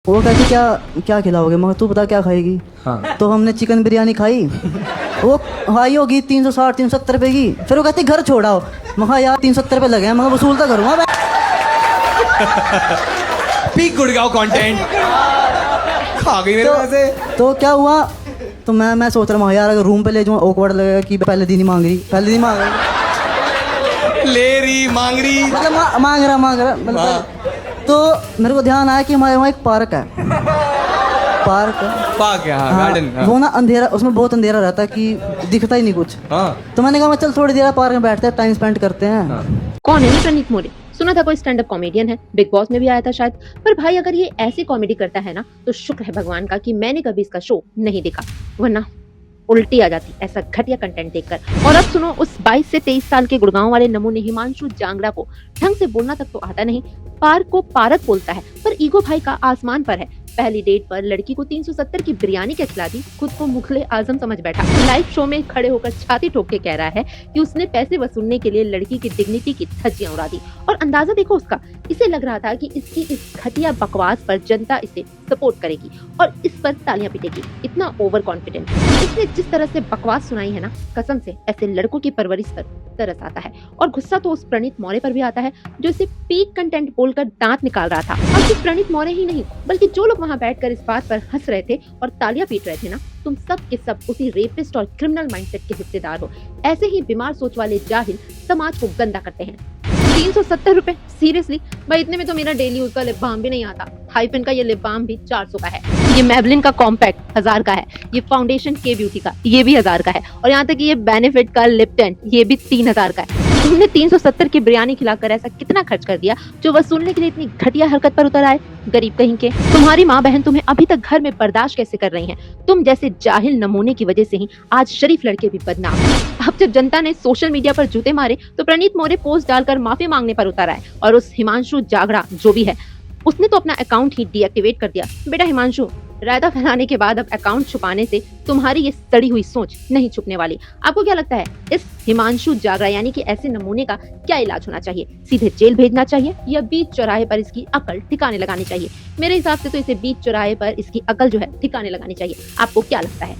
वो कहती क्या क्या खिलाओगे, मगर तू बता क्या खाएगी। हाँ। तो हमने चिकन बिरयानी खाई, वो हाई होगी 360 370 रुपये की। फिर वो कहती घर छोड़ाओ, मगर यार 370 रुपये लगे हैं, मगर वसूल तो करूँगा। पीक गुड़गांव कंटेंट खा गई मेरे वैसे। तो क्या हुआ, तो मैं सोच रहा हूँ यार अगर रूम पे ले जाऊँ ऑकवर्ड लगेगा कि पहले दिन ही मांग रही, पहले दिन मांग रही, ले रही मांग रही, मतलब मांग रहा मतलब। तो मेरे को ध्यान आया कि हमारे वहाँ एक पार्क है, पार्क पार्क है, हाँ, गार्डन। वो ना अंधेरा, उसमें बहुत अंधेरा रहता है कि दिखता ही नहीं कुछ। हाँ। तो मैंने कहा मैं चल थोड़ी देर पार्क में बैठते हैं, टाइम स्पेंड करते हैं। हाँ। कौन है ये प्रणीत मोरे? सुना था कोई स्टैंड अप कॉमेडियन है, बिग बॉस में भी आया था शायद। पर भाई अगर ये ऐसी कॉमेडी करता है ना, तो शुक्र है भगवान का कि मैंने कभी इसका शो नहीं देखा, वरना उल्टी आ जाती ऐसा घटिया कंटेंट देखकर। और अब सुनो, उस 22 से 23 साल के गुड़गांव वाले नमूने हिमांशु जांगड़ा को ढंग से बोलना तक तो आता नहीं, पार्क को पारक बोलता है, पर ईगो भाई का आसमान पर है। पहली डेट पर लड़की को 370 की बिरयानी क्या खिला दी, खुद को मुगले आजम समझ बैठा। लाइव शो में खड़े होकर छाती ठोक के कह रहा है कि उसने पैसे वसूलने के लिए लड़की की डिग्निटी की धज्जियां उड़ा दी। और अंदाजा देखो उसका, इसे लग रहा था कि इसकी इस घटिया बकवास पर जनता इसे सपोर्ट करेगी और इस पर तालियां पीटेगी। इतना ओवर कॉन्फिडेंट। इसने जिस तरह से बकवास सुनाई है ना, कसम से ऐसे लड़कों की परवरिश पर तरस आता है। और गुस्सा तो उस प्रणीत मौर्य पर भी आता है जो इसे पीक कंटेंट बोलकर दांत निकाल रहा था। और सिर्फ प्रणीत मौर्य ही नहीं, बल्कि जो लोग वहां बैठकर इस बात पर हंस रहे थे और तालियां पीट रहे थे ना, तुम सब के सब उसी रेपिस्ट और क्रिमिनल माइंडसेट के हिस्सेदार हो। ऐसे ही बीमार सोच वाले जाहिल समाज को गंदा करते हैं। 370 रुपए, सीरियसली भाई, इतने में तो मेरा डेली यूज का लिप बाम भी नहीं आता। हाइपन का ये लिप बाम भी 400 का है, ये मैबलिन का कॉम्पैक्ट 1000 का है, ये फाउंडेशन के ब्यूटी का ये भी 1000 का है, और यहाँ तक ये बेनिफिट का लिप टेंट ये भी 3000 का है। तुमने 370 की बिरयानी खिलाकर ऐसा कितना खर्च कर दिया जो वसूलने के लिए इतनी घटिया हरकत पर उतर आए, गरीब कहीं के। तुम्हारी माँ बहन तुम्हें अभी तक घर में बर्दाश्त कैसे कर रही हैं? तुम जैसे जाहिल नमूने की वजह से ही आज शरीफ लड़के भी बदनाम हैं। अब जब जनता ने सोशल मीडिया पर जूते मारे तो प्रणीत मौर्य पोस्ट डालकर माफी मांगने पर उतर आए, और उस हिमांशु जागड़ा जो भी है उसने तो अपना अकाउंट ही डीएक्टिवेट कर दिया। बेटा हिमांशु, रायता फैलाने के बाद अब अकाउंट छुपाने से तुम्हारी ये सड़ी हुई सोच नहीं छुपने वाली। आपको क्या लगता है इस हिमांशु जागरा यानी कि ऐसे नमूने का क्या इलाज होना चाहिए? सीधे जेल भेजना चाहिए या बीच चौराहे पर इसकी अकल ठिकाने लगानी चाहिए? मेरे हिसाब से तो इसे बीच चौराहे पर इसकी अकल जो है ठिकाने लगानी चाहिए। आपको क्या लगता है?